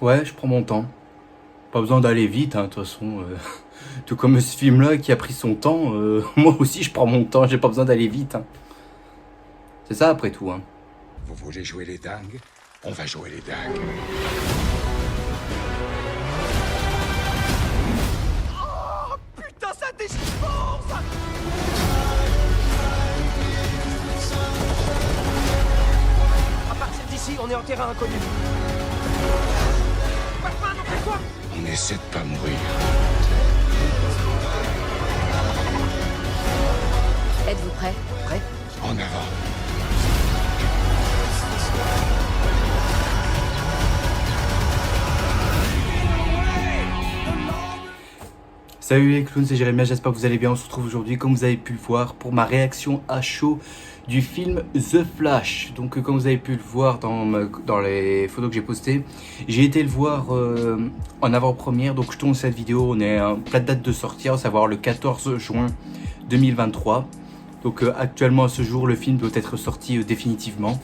Ouais, je prends mon temps. Pas besoin d'aller vite, hein, de toute façon. Tout comme ce film-là qui a pris son temps, moi aussi je prends mon temps, j'ai pas besoin d'aller vite, hein. C'est ça après tout, hein. Vous voulez jouer les dingues? On va jouer les dingues. Putain, ça déchire, ça. À partir d'ici, on est en terrain inconnu. Batman, on fait quoi? On essaie de pas mourir. Êtes-vous prêt? Prêt? En avant. Salut les clowns, c'est Jérémy, j'espère que vous allez bien. On se retrouve aujourd'hui, comme vous avez pu le voir, pour ma réaction à chaud du film The Flash. Donc comme vous avez pu le voir dans les photos que j'ai postées, j'ai été le voir en avant-première. Donc je tourne cette vidéo, on est à plat de date de sortie, à savoir le 14 juin 2023. Donc actuellement à ce jour, le film doit être sorti définitivement.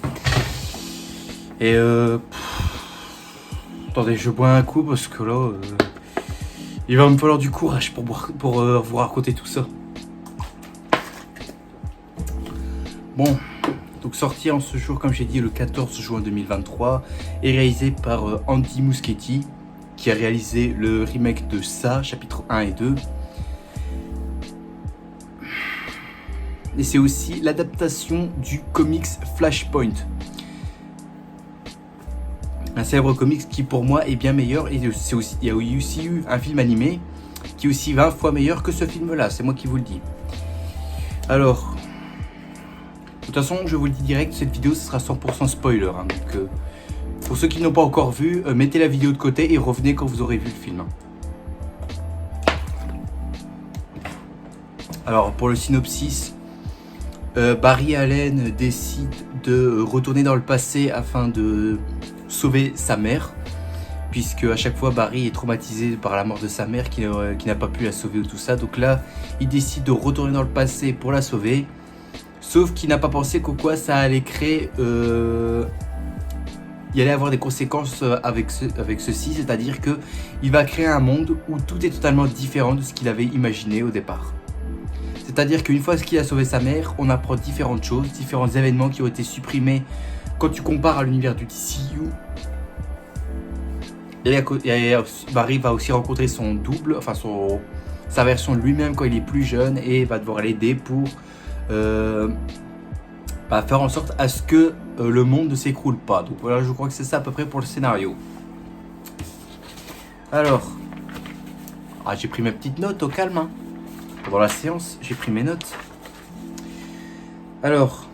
Et attendez, je bois un coup parce que là... il va me falloir du courage pour vous raconter tout ça. Bon, donc sorti en ce jour, comme j'ai dit, le 14 juin 2023, et réalisé par Andy Muschietti, qui a réalisé le remake de Ça, chapitre 1 et 2. Et c'est aussi l'adaptation du comics Flashpoint. Un célèbre comics qui pour moi est bien meilleur, et il y a aussi eu un film animé qui est aussi 20 fois meilleur que ce film là, c'est moi qui vous le dis. Alors, de toute façon je vous le dis direct, cette vidéo ce sera 100% spoiler, hein, donc pour ceux qui n'ont pas encore vu, mettez la vidéo de côté et revenez quand vous aurez vu le film. Alors pour le synopsis, Barry Allen décide de retourner dans le passé afin de sauver sa mère, puisque à chaque fois Barry est traumatisé par la mort de sa mère qui n'a pas pu la sauver ou tout ça. Donc là il décide de retourner dans le passé pour la sauver, sauf qu'il n'a pas pensé qu'au quoi ça allait créer il allait avoir des conséquences avec ceci, c'est-à-dire que il va créer un monde où tout est totalement différent de ce qu'il avait imaginé au départ. C'est-à-dire qu'une fois qu'il a sauvé sa mère, on apprend différentes choses, différents événements qui ont été supprimés quand tu compares à l'univers du DCU. Et Barry va aussi rencontrer son double, enfin sa version de lui-même quand il est plus jeune, et va devoir l'aider pour faire en sorte à ce que le monde ne s'écroule pas. Donc voilà, je crois que c'est ça à peu près pour le scénario. Alors, j'ai pris mes petites notes au calme, hein. Pendant la séance, j'ai pris mes notes. Alors,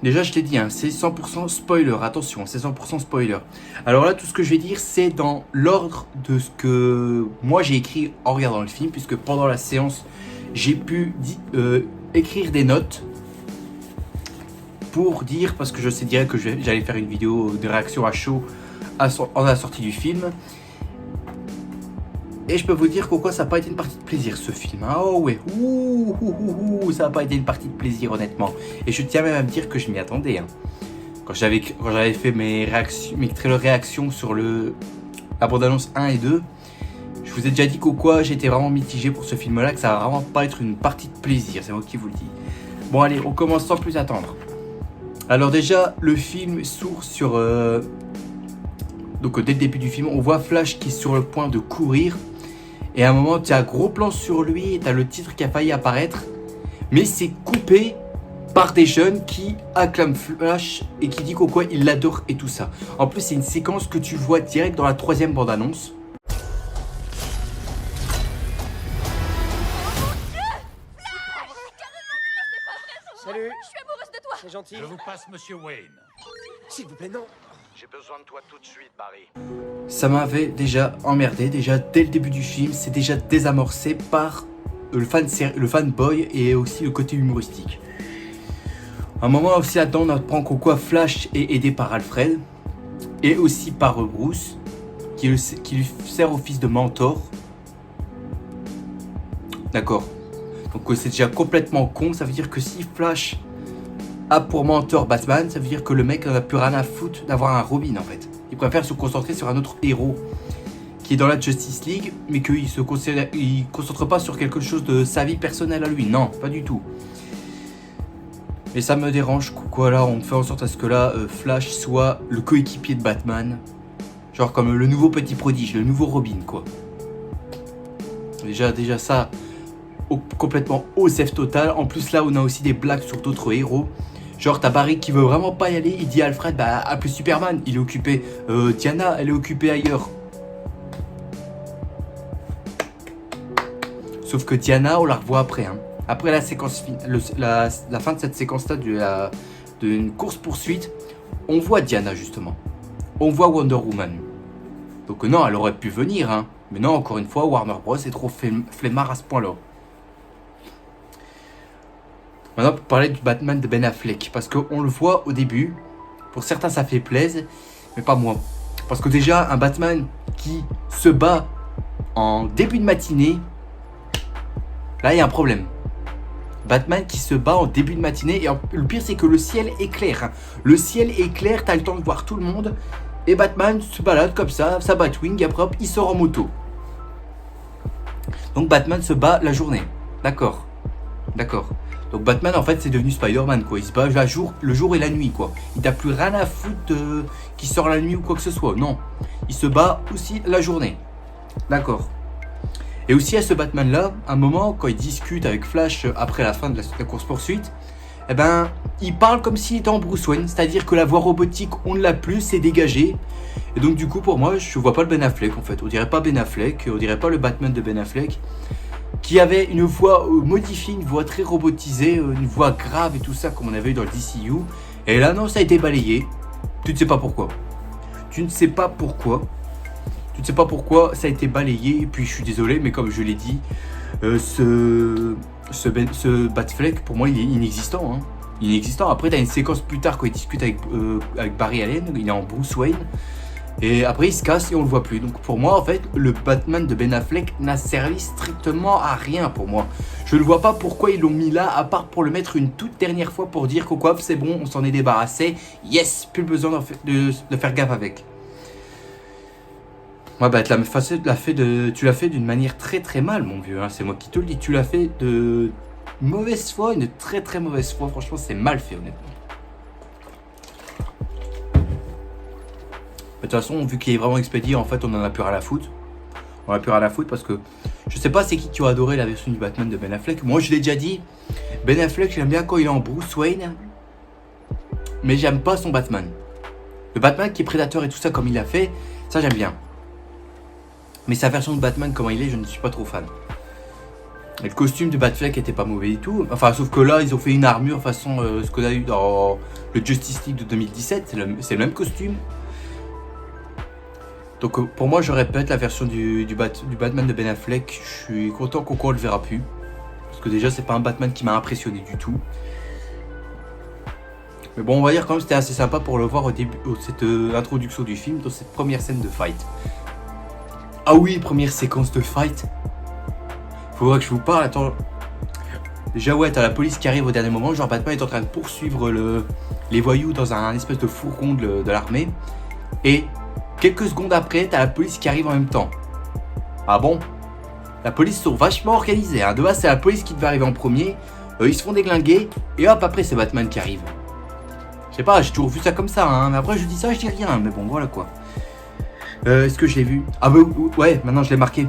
déjà je t'ai dit, hein, c'est 100% spoiler, attention, c'est 100% spoiler. Alors là, tout ce que je vais dire, c'est dans l'ordre de ce que moi j'ai écrit en regardant le film, puisque pendant la séance, j'ai pu écrire des notes pour dire, parce que je sais direct que j'allais faire une vidéo de réaction à chaud en la sortie du film. Et je peux vous dire qu'au quoi ça n'a pas été une partie de plaisir ce film. Ah oh ouais, ça n'a pas été une partie de plaisir honnêtement. Et je tiens même à me dire que je m'y attendais, hein. Quand j'avais fait mes trailers réactions sur la bande-annonce 1 et 2, je vous ai déjà dit qu'au quoi j'étais vraiment mitigé pour ce film-là, que ça va vraiment pas être une partie de plaisir, c'est moi qui vous le dis. Bon allez, on commence sans plus attendre. Alors déjà, le film s'ouvre sur... donc dès le début du film, on voit Flash qui est sur le point de courir. Et à un moment, tu as un gros plan sur lui et tu as le titre qui a failli apparaître. Mais c'est coupé par des jeunes qui acclament Flash et qui disent qu'au quoi ils l'adorent et tout ça. En plus, c'est une séquence que tu vois direct dans la 3e bande-annonce. Salut. Je suis amoureuse de toi! C'est gentil. Je vous passe Monsieur Wayne. S'il vous plaît, non. J'ai besoin de toi tout de suite, Barry. Ça m'avait déjà emmerdé. Déjà, dès le début du film, c'est déjà désamorcé par le fanboy et aussi le côté humoristique. À un moment aussi là-dedans, on apprend qu'au quoi Flash est aidé par Alfred et aussi par Bruce, qui lui sert office de mentor. D'accord. Donc c'est déjà complètement con. Ça veut dire que si Flash a pour mentor Batman, ça veut dire que le mec n'en a plus rien à foutre d'avoir un Robin en fait. Il préfère se concentrer sur un autre héros qui est dans la Justice League, mais qu'il ne concentre pas sur quelque chose de sa vie personnelle à lui. Non, pas du tout. Et ça me dérange, quoi, là, on fait en sorte à ce que là, Flash soit le coéquipier de Batman. Genre comme le nouveau petit prodige, le nouveau Robin, quoi. Déjà ça, complètement OSF total. En plus, là, on a aussi des blagues sur d'autres héros. Genre, t'as Barry qui veut vraiment pas y aller. Il dit à Alfred, bah, appelle Superman. Il est occupé. Diana, elle est occupée ailleurs. Sauf que Diana, on la revoit après. Hein. Après la séquence la fin de cette séquence-là d'une course-poursuite, on voit Diana, justement. On voit Wonder Woman. Donc non, elle aurait pu venir. Hein. Mais non, encore une fois, Warner Bros. Est trop flemmard à ce point-là. Maintenant, pour parler du Batman de Ben Affleck. Parce qu'on le voit au début. Pour certains, ça fait plaisir. Mais pas moi. Parce que déjà, un Batman qui se bat en début de matinée. Là, il y a un problème. Batman qui se bat en début de matinée. Et le pire, c'est que le ciel est clair. Hein. Le ciel est clair, t'as le temps de voir tout le monde. Et Batman se balade comme ça, sa Batwing, après hop, il sort en moto. Donc Batman se bat la journée. D'accord. Donc Batman, en fait, c'est devenu Spider-Man, quoi. Il se bat le jour et la nuit, quoi. Il n'a plus rien à foutre qui sort la nuit ou quoi que ce soit. Non. Il se bat aussi la journée. D'accord. Et aussi à ce Batman-là, un moment, quand il discute avec Flash après la fin de la course-poursuite, eh ben, il parle comme s'il était en Bruce Wayne. C'est-à-dire que la voix robotique, on ne l'a plus, c'est dégagé. Et donc du coup, pour moi, je vois pas le Ben Affleck, en fait. On dirait pas Ben Affleck, on dirait pas le Batman de Ben Affleck, qui avait une voix modifiée, une voix très robotisée, une voix grave et tout ça, comme on avait eu dans le DCU. Et là, non, ça a été balayé. Tu ne sais pas pourquoi. Tu ne sais pas pourquoi ça a été balayé. Et puis, je suis désolé, mais comme je l'ai dit, ce Batfleck, pour moi, il est inexistant. Hein. Inexistant. Après, tu as une séquence plus tard quand il discute avec Barry Allen. Il est en Bruce Wayne. Et après, il se casse et on le voit plus. Donc, pour moi, en fait, le Batman de Ben Affleck n'a servi strictement à rien pour moi. Je ne vois pas pourquoi ils l'ont mis là, à part pour le mettre une toute dernière fois pour dire qu'au c'est bon, on s'en est débarrassé. Yes, plus besoin de faire gaffe avec. Ouais, bah, tu l'as fait d'une manière très très mal, mon vieux. Hein. C'est moi qui te le dis. Tu l'as fait de mauvaise foi, une très très mauvaise foi. Franchement, c'est mal fait, honnêtement. De toute façon, vu qu'il est vraiment expédié, en fait, on en a plus rien à foutre. On en a plus rien à foutre parce que je sais pas c'est qui a adoré la version du Batman de Ben Affleck. Moi, je l'ai déjà dit. Ben Affleck, j'aime bien quand il est en Bruce Wayne. Mais j'aime pas son Batman. Le Batman qui est prédateur et tout ça, comme il l'a fait, ça j'aime bien. Mais sa version de Batman, comment il est, je ne suis pas trop fan. Et le costume de Batfleck était pas mauvais du tout. Enfin, sauf que là, ils ont fait une armure façon ce qu'on a eu dans le Justice League de 2017. C'est le même costume. Donc pour moi, je répète, la version du Batman de Ben Affleck, je suis content qu'on le verra plus. Parce que déjà, c'est pas un Batman qui m'a impressionné du tout. Mais bon, on va dire quand même c'était assez sympa pour le voir au début, cette introduction du film, dans cette première scène de fight. Ah oui, première séquence de fight. Faudra que je vous parle, attends. Déjà ouais, t'as la police qui arrive au dernier moment, genre Batman est en train de poursuivre les voyous dans un espèce de fourgon de l'armée. Et quelques secondes après, t'as la police qui arrive en même temps. Ah bon? La police sont vachement organisés. Hein. De base, c'est la police qui devait arriver en premier. Ils se font déglinguer. Et hop, après, c'est Batman qui arrive. Je sais pas, j'ai toujours vu ça comme ça. Hein. Mais après, je dis ça, je dis rien. Mais bon, voilà quoi. Est-ce que je l'ai vu? Ah bah ouais, maintenant je l'ai marqué.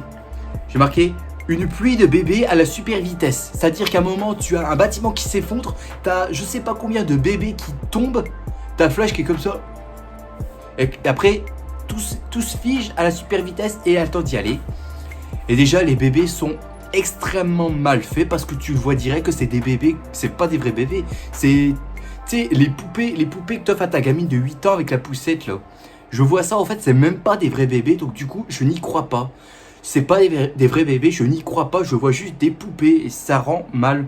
J'ai marqué une pluie de bébés à la super vitesse. C'est-à-dire qu'à un moment, tu as un bâtiment qui s'effondre. T'as je sais pas combien de bébés qui tombent. T'as Flash qui est comme ça. Et après, tous figent à la super vitesse et a le temps d'y aller. Et déjà, les bébés sont extrêmement mal faits parce que tu vois direct que c'est des bébés, c'est pas des vrais bébés. C'est, tu sais, les poupées que t'offres à ta gamine de 8 ans avec la poussette là. Je vois ça, en fait, c'est même pas des vrais bébés, donc du coup, je n'y crois pas. C'est pas des vrais bébés, je n'y crois pas, je vois juste des poupées et ça rend mal.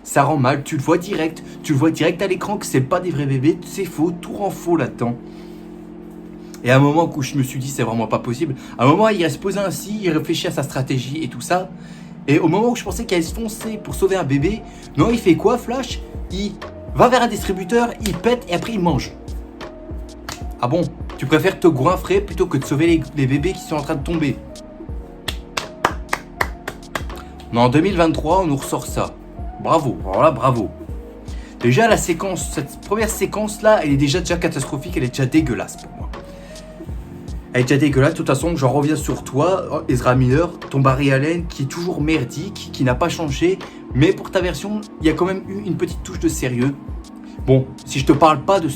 Ça rend mal, tu le vois direct à l'écran que c'est pas des vrais bébés, c'est faux, tout rend faux là-dedans. Et à un moment où je me suis dit c'est vraiment pas possible, à un moment il se posait ainsi, il réfléchit à sa stratégie et tout ça. Et au moment où je pensais qu'il allait se foncer pour sauver un bébé, non il fait quoi Flash? Il va vers un distributeur, il pète et après il mange. Ah bon? Tu préfères te goinfrer plutôt que de sauver les bébés qui sont en train de tomber. Mais en 2023, on nous ressort ça. Bravo, alors là, bravo. Déjà, la séquence, cette première séquence-là, elle est déjà catastrophique, elle est déjà dégueulasse pour moi. Elle est déjà dégueulasse, de toute façon, j'en reviens sur toi, Ezra Miller, ton Barry Allen, qui est toujours merdique, qui n'a pas changé, mais pour ta version, il y a quand même eu une petite touche de sérieux. Bon, si je te parle pas de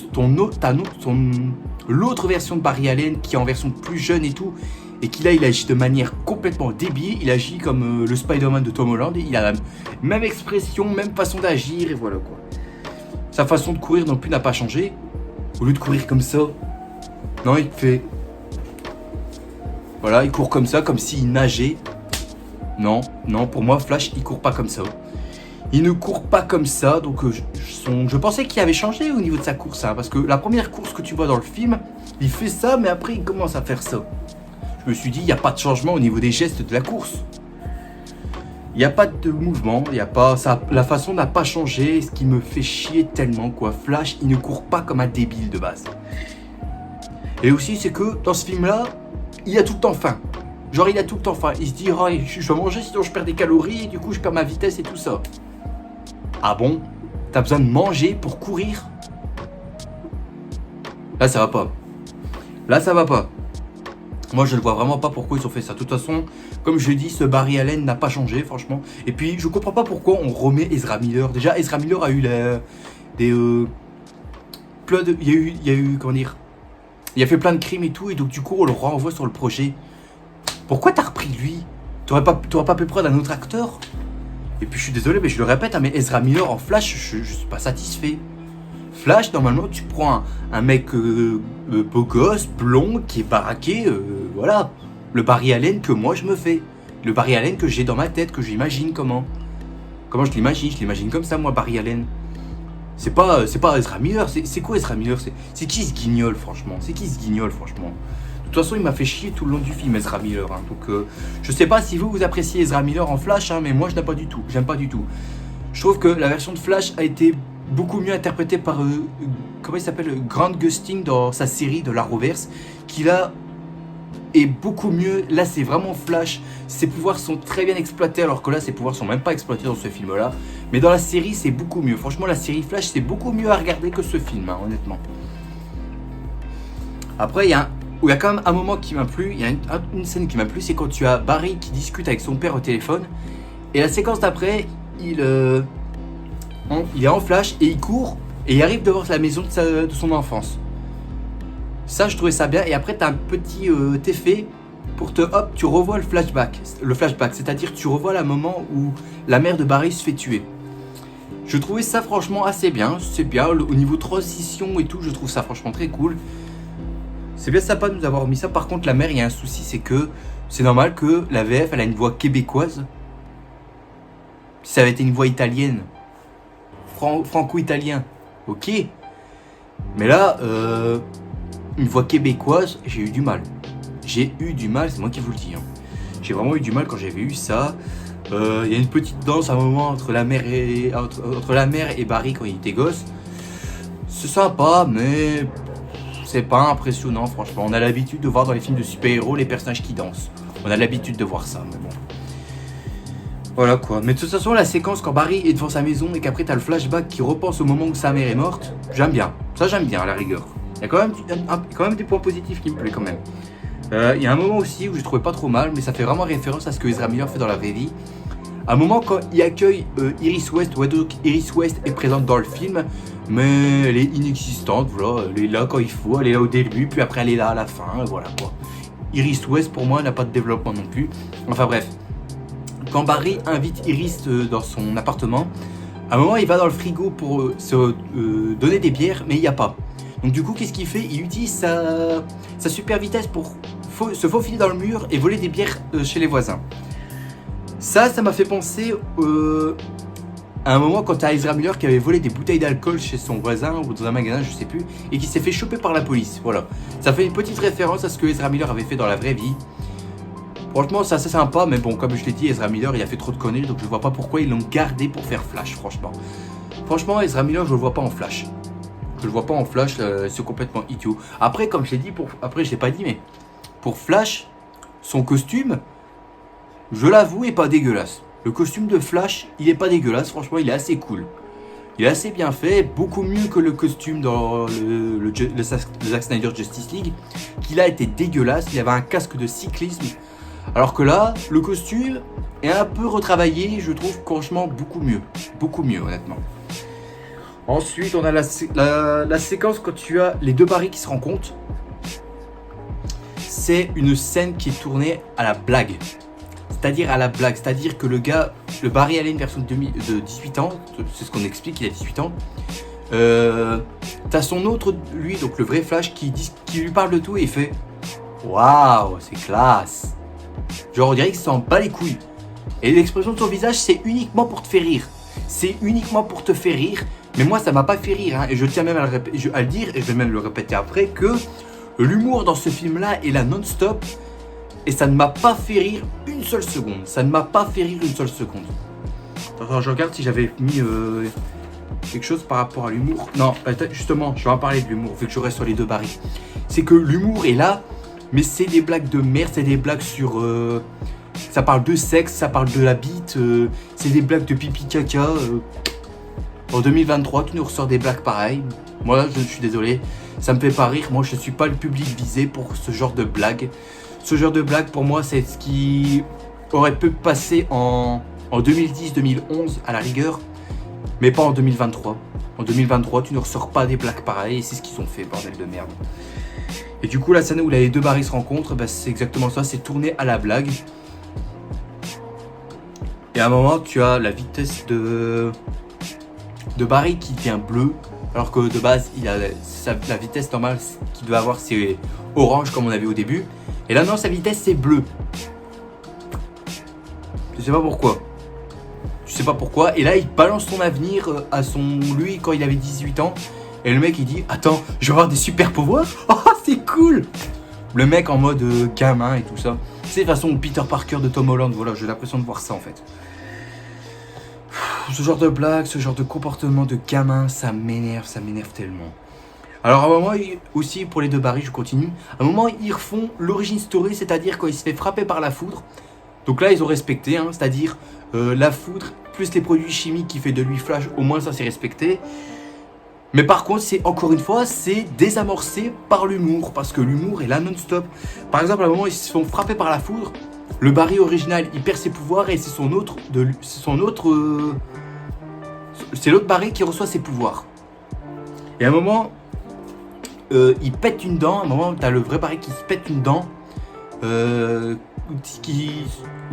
l'autre version de Barry Allen, qui est en version plus jeune et tout, et qui là, il agit de manière complètement débile, il agit comme le Spider-Man de Tom Holland, il a la même expression, même façon d'agir, et voilà quoi. Sa façon de courir non plus n'a pas changé. Au lieu de courir comme ça, non, il fait... Voilà, il court comme ça, comme s'il nageait. Non, pour moi, Flash, il court pas comme ça. Il ne court pas comme ça, donc je pensais qu'il avait changé au niveau de sa course, hein, parce que la première course que tu vois dans le film, il fait ça, mais après il commence à faire ça. Je me suis dit, il n'y a pas de changement au niveau des gestes de la course. Il n'y a pas de mouvement, il y a pas, ça, la façon n'a pas changé, ce qui me fait chier tellement, quoi. Flash, il ne court pas comme un débile de base. Et aussi, c'est que dans ce film-là, il a tout le temps faim. Genre, il a tout le temps faim. Il se dit, oh, je dois manger, sinon je perds des calories, et du coup, je perds ma vitesse et tout ça. Ah bon? T'as besoin de manger pour courir? Là, ça va pas. Là, ça va pas. Moi, je ne vois vraiment pas pourquoi ils ont fait ça. De toute façon, comme je dis, ce Barry Allen n'a pas changé, franchement. Et puis, je comprends pas pourquoi on remet Ezra Miller. Déjà, Ezra Miller a eu plein de... Il y a eu, comment dire... Il a fait plein de crimes et tout, et donc du coup, on le renvoie sur le projet. Pourquoi t'as repris lui? T'aurais pas pu prendre un autre acteur? Et puis, je suis désolé, mais je le répète, hein, mais Ezra Miller en Flash, je suis pas satisfait. Flash, normalement, tu prends un mec beau gosse, blond, qui est baraqué, voilà. Le Barry Allen que moi je me fais. Le Barry Allen que j'ai dans ma tête, que j'imagine comment. Comment je l'imagine comme ça, moi, Barry Allen. C'est pas Ezra Miller, c'est quoi Ezra Miller? C'est qui ce guignol, franchement? C'est qui ce guignol, franchement? De toute façon, il m'a fait chier tout le long du film, Ezra Miller. Hein. Donc, je sais pas si vous appréciez Ezra Miller en Flash, hein, mais moi, je n'aime pas du tout. J'aime pas du tout. Je trouve que la version de Flash a été beaucoup mieux interprétée par, comment il s'appelle, Grant Gustin dans sa série de l'Arrowverse, qui là est beaucoup mieux. Là, c'est vraiment Flash. Ses pouvoirs sont très bien exploités, alors que là, ses pouvoirs sont même pas exploités dans ce film-là. Mais dans la série, c'est beaucoup mieux. Franchement, la série Flash, c'est beaucoup mieux à regarder que ce film, hein, honnêtement. Après, il y a quand même un moment qui m'a plu. Il y a une scène qui m'a plu, c'est quand tu as Barry qui discute avec son père au téléphone. Et la séquence d'après, il est en Flash et il court et il arrive devant la maison de son enfance. Ça, je trouvais ça bien. Et après, tu as un petit effet pour tu revois le flashback. C'est-à-dire tu revois le moment où la mère de Barry se fait tuer. Je trouvais ça franchement assez bien. C'est bien. Au niveau transition et tout, je trouve ça franchement très cool. C'est bien sympa de nous avoir mis ça. Par contre, la mère, il y a un souci, c'est que c'est normal que la VF, elle a une voix québécoise. Si ça avait été une voix italienne, franco-italien, ok. Mais là, une voix québécoise, j'ai eu du mal. C'est moi qui vous le dis. Hein. J'ai vraiment eu du mal quand j'avais eu ça. Il y a une petite danse à un moment entre la mère et Barry quand il était gosse. C'est sympa, mais c'est pas impressionnant, franchement. On a l'habitude de voir dans les films de super-héros les personnages qui dansent. On a l'habitude de voir ça, mais bon. Voilà quoi. Mais de toute façon, la séquence quand Barry est devant sa maison et qu'après t'as le flashback qui repense au moment où sa mère est morte, j'aime bien. Ça, j'aime bien à la rigueur. Il y a quand même des points positifs qui me plaisent quand même. Il y a un moment aussi où je trouvais pas trop mal, mais ça fait vraiment référence à ce que Ezra Miller fait dans la vraie vie. À un moment, quand il accueille Iris West, ouais, donc Iris West est présente dans le film, mais elle est inexistante, voilà. Elle est là quand il faut, elle est là au début, puis après elle est là à la fin, voilà quoi. Iris West, pour moi, n'a pas de développement non plus. Enfin bref. Quand Barry invite Iris dans son appartement, à un moment, il va dans le frigo pour se donner des bières, mais il n'y a pas. Donc du coup, qu'est-ce qu'il fait? Il utilise sa super vitesse pour se faufiler dans le mur et voler des bières chez les voisins. Ça m'a fait penser à un moment quand t'as Ezra Miller qui avait volé des bouteilles d'alcool chez son voisin ou dans un magasin, je sais plus, et qui s'est fait choper par la police. Voilà. Ça fait une petite référence à ce que Ezra Miller avait fait dans la vraie vie. Franchement, c'est assez sympa, mais bon, comme je l'ai dit, Ezra Miller, il a fait trop de conneries, donc je vois pas pourquoi ils l'ont gardé pour faire Flash, franchement. Franchement, Ezra Miller, je le vois pas en Flash. Je le vois pas en Flash, c'est complètement idiot. Après, comme je l'ai dit, après je l'ai pas dit, mais pour Flash, son costume, je l'avoue, est pas dégueulasse. Le costume de Flash, il est pas dégueulasse, franchement, il est assez cool. Il est assez bien fait, beaucoup mieux que le costume dans le Zack Snyder Justice League, qui là était dégueulasse, il avait un casque de cyclisme. Alors que là, le costume est un peu retravaillé, je trouve franchement beaucoup mieux honnêtement. Ensuite, on a la séquence quand tu as les deux Barry qui se rencontrent. C'est une scène qui est tournée à la blague. C'est-à-dire que le gars, le Barry Allen version de 18 ans, c'est ce qu'on explique, il a 18 ans. T'as son autre, lui, donc le vrai Flash, qui lui parle de tout et il fait waouh, c'est classe. Genre, on dirait qu'il s'en bat les couilles. Et l'expression de son visage, c'est uniquement pour te faire rire. Mais moi, ça m'a pas fait rire. Hein. Et je tiens même à le dire, et je vais même le répéter après, que l'humour dans ce film-là est là non-stop. Et ça ne m'a pas fait rire une seule seconde. Attends, je regarde si j'avais mis quelque chose par rapport à l'humour. Non, justement, je vais en parler de l'humour, vu que je reste sur les deux Barry. C'est que l'humour est là, mais c'est des blagues de merde, c'est des blagues sur... ça parle de sexe, ça parle de la bite, c'est des blagues de pipi caca. En 2023, tu nous ressors des blagues pareilles. Moi, je suis désolé, ça me fait pas rire. Moi, je suis pas le public visé pour ce genre de blagues. Ce genre de blague, pour moi, c'est ce qui aurait pu passer en 2010-2011 à la rigueur, mais pas en 2023. En 2023, tu ne ressors pas des blagues pareilles, et c'est ce qu'ils ont fait, bordel de merde. Et du coup, la scène où les deux Barry se rencontrent, bah, c'est exactement ça, c'est tourné à la blague. Et à un moment, tu as la vitesse de Barry qui devient bleu, alors que de base, il a la vitesse normale qu'il doit avoir, c'est orange comme on avait au début. Et là, non, sa vitesse, c'est bleu. Je sais pas pourquoi. Et là, il balance son avenir à lui quand il avait 18 ans. Et le mec, il dit, attends, je vais avoir des super pouvoirs. Oh, c'est cool. Le mec en mode gamin et tout ça. C'est de façon Peter Parker de Tom Holland. Voilà, j'ai l'impression de voir ça en fait. Ce genre de blague, ce genre de comportement de gamin, ça m'énerve tellement. Alors à un moment aussi, pour les deux Barry, je continue. À un moment, ils refont l'origin story, c'est-à-dire quand il se fait frapper par la foudre. Donc là, ils ont respecté, hein, c'est-à-dire la foudre plus les produits chimiques qui fait de lui Flash, au moins ça c'est respecté. Mais par contre, encore une fois, c'est désamorcé par l'humour, parce que l'humour est là non-stop. Par exemple, à un moment, ils se font frapper par la foudre. Le Barry original, il perd ses pouvoirs et c'est l'autre Barry qui reçoit ses pouvoirs. Et à un moment, il pète une dent. À un moment, t'as le vrai Barry qui se pète une dent. Où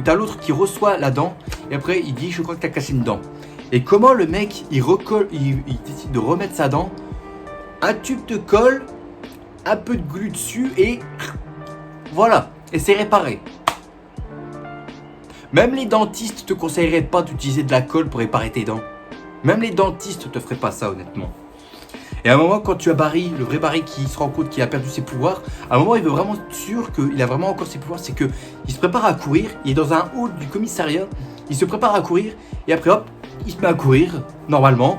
t'as l'autre qui reçoit la dent. Et après, il dit, je crois que t'as cassé une dent. Et comment le mec, il décide de remettre sa dent. Un tube de colle, un peu de glu dessus et voilà. Et c'est réparé. Même les dentistes te conseilleraient pas d'utiliser de la colle pour réparer tes dents. Même les dentistes te feraient pas ça, honnêtement. Et à un moment, quand tu as Barry, le vrai Barry qui se rend compte qu'il a perdu ses pouvoirs, à un moment, il veut vraiment être sûr qu'il a vraiment encore ses pouvoirs. C'est que il se prépare à courir, il est dans un hall du commissariat, il se prépare à courir, et après hop, il se met à courir, normalement.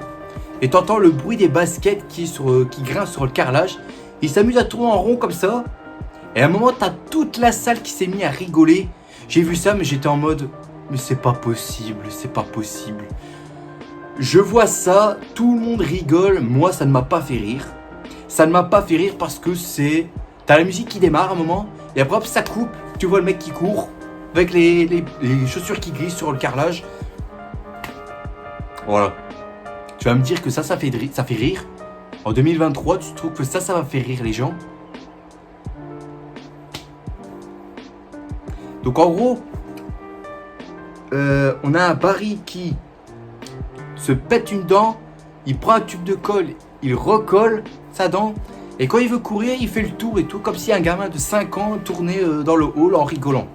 Et t'entends le bruit des baskets qui grincent sur le carrelage. Il s'amuse à tourner en rond comme ça. Et à un moment, t'as toute la salle qui s'est mise à rigoler. J'ai vu ça, mais j'étais en mode, mais c'est pas possible. Je vois ça, tout le monde rigole, moi ça ne m'a pas fait rire. Ça ne m'a pas fait rire parce que t'as la musique qui démarre à un moment, et après hop, ça coupe, tu vois le mec qui court, avec les chaussures qui glissent sur le carrelage. Voilà. Tu vas me dire que ça fait rire. En 2023, tu trouves que ça va faire rire les gens? Donc en gros, on a un Barry qui se pète une dent, il prend un tube de colle, il recolle sa dent, et quand il veut courir, il fait le tour et tout, comme si un gamin de 5 ans tournait dans le hall en rigolant.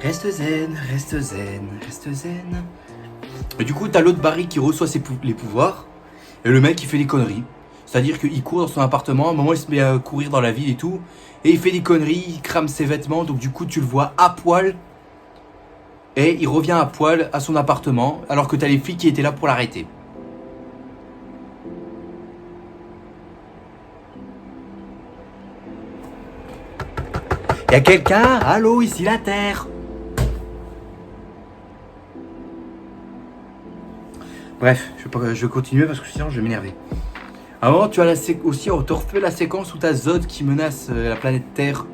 Reste zen. Et du coup, t'as l'autre Barry qui reçoit les pouvoirs, et le mec il fait des conneries. C'est-à-dire qu'il court dans son appartement, à un moment il se met à courir dans la ville et tout, et il fait des conneries, il crame ses vêtements, donc du coup tu le vois à poil et il revient à poil à son appartement alors que t'as les flics qui étaient là pour l'arrêter. Y'a quelqu'un? Allô, ici la Terre. Bref, je vais continuer parce que sinon je vais m'énerver. À un moment, tu as aussi, on te refait la séquence où tu as Zod qui menace la planète Terre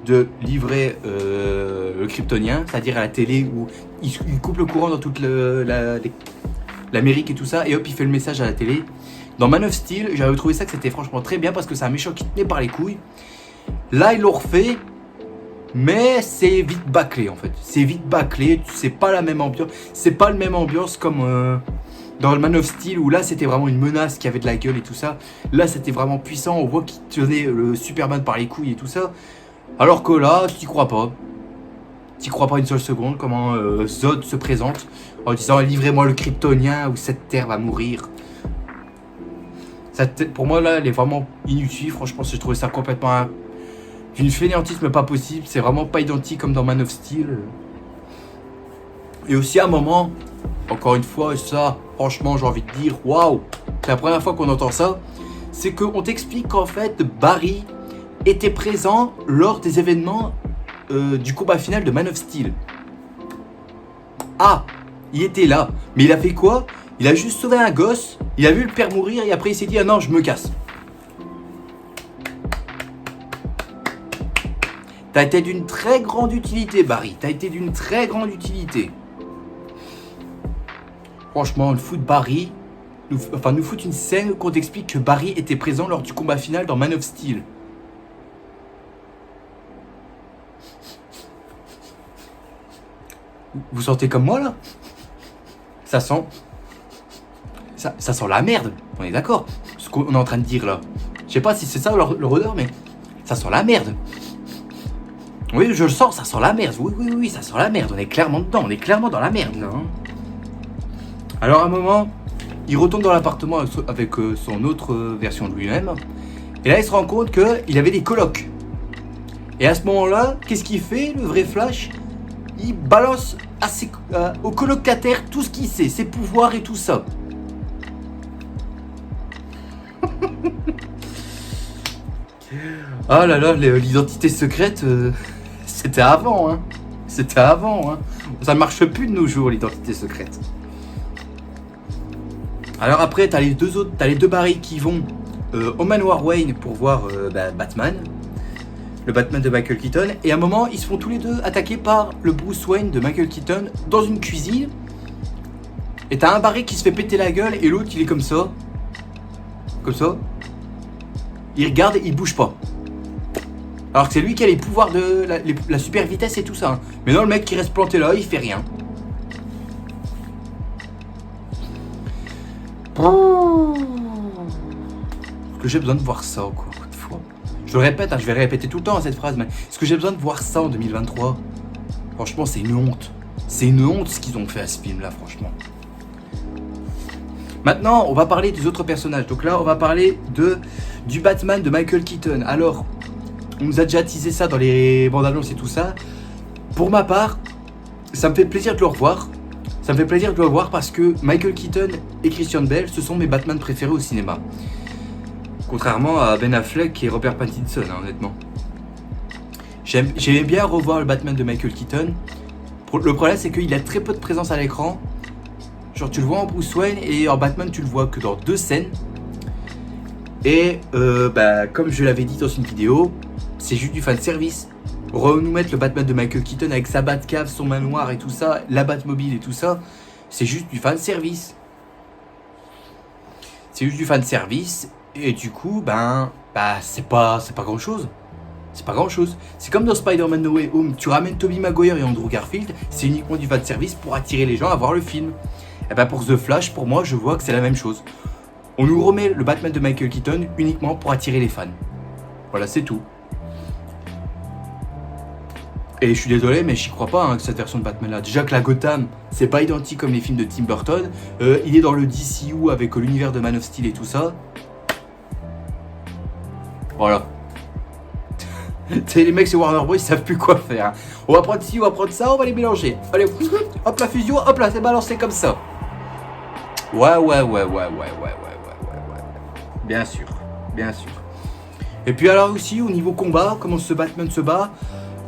de livrer le kryptonien, c'est-à-dire à la télé où il coupe le courant dans toute l'Amérique et tout ça, et hop, il fait le message à la télé. Dans Man of Steel, j'avais trouvé ça que c'était franchement très bien parce que c'est un méchant qui tenait par les couilles. Là, ils l'ont refait, mais c'est vite bâclé en fait. C'est vite bâclé, c'est pas la même ambiance, c'est pas le même ambiance comme dans le Man of Steel où là c'était vraiment une menace qui avait de la gueule et tout ça. Là c'était vraiment puissant, on voit qu'il tenait le Superman par les couilles et tout ça. Alors que là, t'y crois pas. T'y crois pas une seule seconde comment Zod se présente en disant livrez-moi le kryptonien ou cette terre va mourir. Ça, pour moi là, elle est vraiment inutile. Franchement, j'ai trouvé ça complètement d'une fainéantisme pas possible. C'est vraiment pas identique comme dans Man of Steel. Et aussi à un moment, encore une fois, ça, franchement, j'ai envie de dire, waouh, c'est la première fois qu'on entend ça. C'est qu'on t'explique qu'en fait, Barry était présent lors des événements du combat final de Man of Steel. Ah, il était là. Mais il a fait quoi? Il a juste sauvé un gosse, il a vu le père mourir et après il s'est dit, ah non, je me casse. T'as été d'une très grande utilité, Barry. T'as été d'une très grande utilité. Franchement, le foot Barry, nous fout une scène qu'on t'explique que Barry était présent lors du combat final dans Man of Steel. Vous sentez comme moi là? Ça sent la merde, on est d'accord? Ce qu'on est en train de dire là. Je sais pas si c'est ça le rôdeur, mais ça sent la merde. Oui, je le sens, ça sent la merde. Oui, ça sent la merde. On est clairement dedans, on est clairement dans la merde là. Hein. Alors à un moment, il retourne dans l'appartement avec son autre version de lui-même. Et là, il se rend compte qu'il avait des colocs. Et à ce moment-là, qu'est-ce qu'il fait, le vrai Flash? Il balance aux colocataires tout ce qu'il sait, ses pouvoirs et tout ça. Ah là là, l'identité secrète, c'était avant, hein. C'était avant, hein. Ça ne marche plus de nos jours, l'identité secrète. Alors après, t'as les deux Barry qui vont au manoir Wayne pour voir Batman. Le Batman de Michael Keaton. Et à un moment, ils se font tous les deux attaquer par le Bruce Wayne de Michael Keaton dans une cuisine. Et t'as un Barry qui se fait péter la gueule et l'autre, il est comme ça. Comme ça. Il regarde et il bouge pas. Alors que c'est lui qui a les pouvoirs de la super vitesse et tout ça. Hein. Mais non, le mec qui reste planté là, il fait rien. Est-ce que j'ai besoin de voir ça encore une fois? Je le répète, hein, je vais répéter tout le temps cette phrase, mais est-ce que j'ai besoin de voir ça en 2023? Franchement, c'est une honte. C'est une honte ce qu'ils ont fait à ce film-là, franchement. Maintenant, on va parler des autres personnages. Donc là, on va parler du Batman de Michael Keaton. Alors, on nous a déjà teasé ça dans les bandes annonces et tout ça. Pour ma part, ça me fait plaisir de le revoir. Ça me fait plaisir de le voir parce que Michael Keaton et Christian Bale, ce sont mes Batman préférés au cinéma. Contrairement à Ben Affleck et Robert Pattinson, hein, honnêtement. J'aimais bien revoir le Batman de Michael Keaton. Le problème, c'est qu'il a très peu de présence à l'écran. Genre, tu le vois en Bruce Wayne et en Batman, tu le vois que dans 2 scènes. Et comme je l'avais dit dans une vidéo, c'est juste du fanservice. Nous mettre le Batman de Michael Keaton avec sa Batcave, son manoir et tout ça, la Batmobile et tout ça, c'est juste du fanservice. C'est juste du fanservice. Et du coup, c'est pas grand chose. C'est pas grand chose. C'est comme dans Spider-Man No Way Home, tu ramènes Tobey Maguire et Andrew Garfield, c'est uniquement du fanservice pour attirer les gens à voir le film. Et pour The Flash, pour moi, je vois que c'est la même chose. On nous remet le Batman de Michael Keaton uniquement pour attirer les fans. Voilà, c'est tout. Et je suis désolé, mais j'y crois pas que cette version de Batman là. Déjà que la Gotham, c'est pas identique comme les films de Tim Burton. Il est dans le DCU avec l'univers de Man of Steel et tout ça. Voilà. C'est les mecs chez Warner Bros, ils savent plus quoi faire. On va prendre ci, on va prendre ça, on va les mélanger. Allez, hop la fusion, hop là, c'est balancé comme ça. Ouais. Bien sûr, bien sûr. Et puis alors aussi, au niveau combat, comment ce Batman se bat.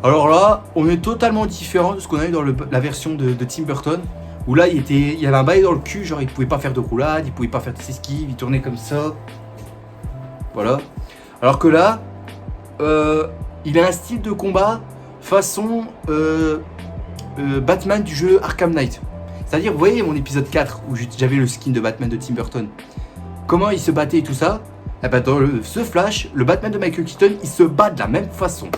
Alors là, on est totalement différent de ce qu'on a eu dans la version de Tim Burton. Où là, il y avait un bail dans le cul, genre il pouvait pas faire de roulade, il pouvait pas faire de esquives, il tournait comme ça. Voilà. Alors que là, il a un style de combat façon Batman du jeu Arkham Knight. C'est-à-dire, vous voyez mon épisode 4 où j'avais le skin de Batman de Tim Burton. Comment il se battait et tout ça. Eh ben dans ce Flash, le Batman de Michael Keaton, il se bat de la même façon.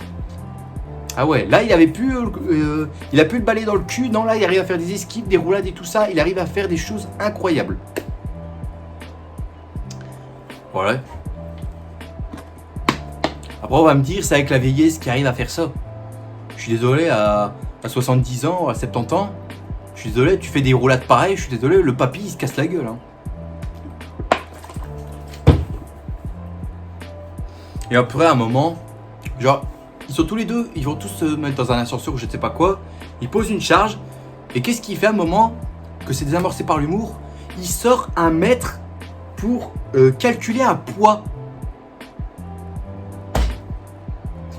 Ah ouais, là il a pu le balayer dans le cul. Non, là il arrive à faire des esquives, des roulades et tout ça. Il arrive à faire des choses incroyables. Voilà. Après on va me dire, c'est avec la vieillesse qui arrive à faire ça. Je suis désolé, à 70 ans, à 70 ans, je suis désolé, tu fais des roulades pareilles, je suis désolé, le papy il se casse la gueule. Hein. Et après à un moment, genre, ils sont tous les deux, ils vont tous se mettre dans un ascenseur ou je ne sais pas quoi, ils posent une charge, et qu'est-ce qu'il fait à un moment, que c'est désamorcé par l'humour, il sort un mètre pour calculer un poids.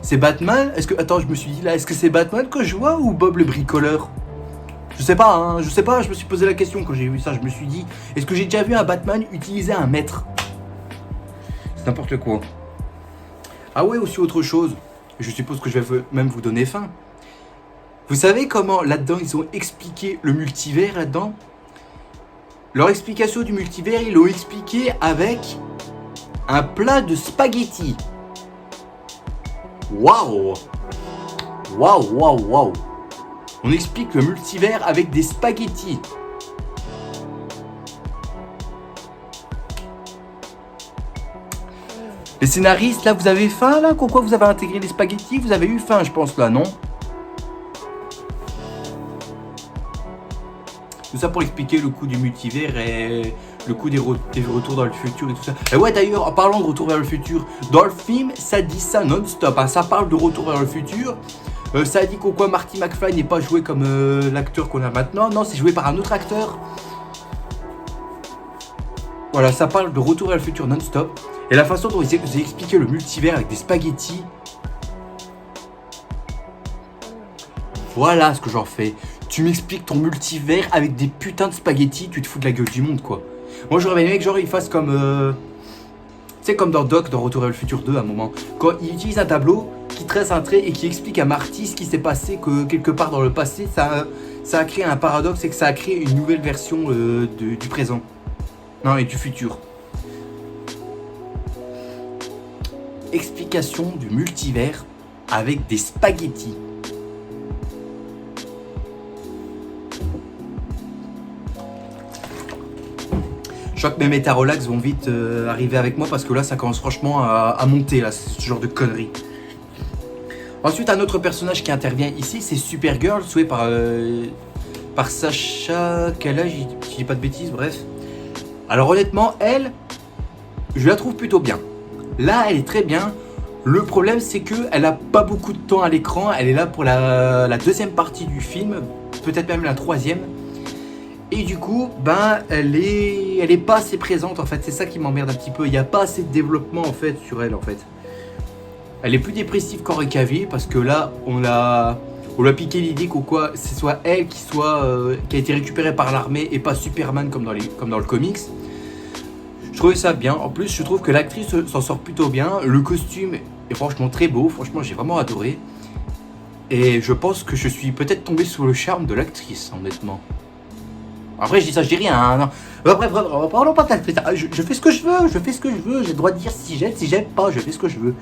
C'est Batman? Attends, je me suis dit là, est-ce que c'est Batman que je vois ou Bob le bricoleur? Je sais pas, hein, je sais pas, je me suis posé la question quand j'ai vu ça, je me suis dit, est-ce que j'ai déjà vu un Batman utiliser un mètre? C'est n'importe quoi. Ah ouais, aussi autre chose, je suppose que je vais même vous donner faim. Vous savez comment là-dedans ils ont expliqué le multivers là-dedans? Leur explication du multivers, ils l'ont expliqué avec un plat de spaghettis. Waouh! Waouh! On explique le multivers avec des spaghettis. Les scénaristes, là, vous avez faim, là? Pourquoi vous avez intégré les spaghettis? Vous avez eu faim, je pense, là, non? Tout ça pour expliquer le coup du multivers et le coup des retours dans le futur et tout ça. Et ouais, d'ailleurs, en parlant de retour vers le futur, dans le film, ça dit ça non-stop. Hein, ça parle de retour vers le futur. Ça dit qu'au Marty McFly n'est pas joué comme l'acteur qu'on a maintenant. Non, c'est joué par un autre acteur. Voilà, ça parle de retour vers le futur non-stop. Et la façon dont ils ont expliqué le multivers avec des spaghettis. Voilà ce que j'en fais. Tu m'expliques ton multivers avec des putains de spaghettis, tu te fous de la gueule du monde, quoi. Moi, j'aurais bien aimé que genre ils fassent comme... Tu sais, comme dans Doc, dans Retour vers le futur 2, à un moment. Quand il utilise un tableau qui trace un trait et qui explique à Marty ce qui s'est passé, que quelque part dans le passé, ça a créé un paradoxe et que ça a créé une nouvelle version du présent. Non, et du futur. Explication du multivers avec des spaghettis. Je crois que mes métarolax vont vite arriver avec moi parce que là ça commence franchement à monter là, ce genre de conneries. Ensuite un autre personnage qui intervient ici, c'est Supergirl, joué par Sacha Kala, je dis pas de bêtises, bref. Alors honnêtement, elle, je la trouve plutôt bien. Là elle est très bien. Le problème c'est qu'elle a pas beaucoup de temps à l'écran, elle est là pour la deuxième partie du film, peut-être même la troisième. Et du coup, ben, elle est pas assez présente en fait, c'est ça qui m'emmerde un petit peu. Il n'y a pas assez de développement en fait sur elle en fait. Elle est plus dépressive qu'Henry Cavill parce que là, on l'a piqué l'idée que ce soit elle qui a été récupérée par l'armée et pas Superman comme dans le comics. Je trouvais ça bien. En plus, je trouve que l'actrice s'en sort plutôt bien. Le costume est franchement très beau. Franchement, j'ai vraiment adoré. Et je pense que je suis peut-être tombé sous le charme de l'actrice, honnêtement. Après je dis ça, je dis rien, hein, non. Après, parlons pas de l'actrice. Je fais ce que je veux, j'ai le droit de dire si j'aime pas, je fais ce que je veux.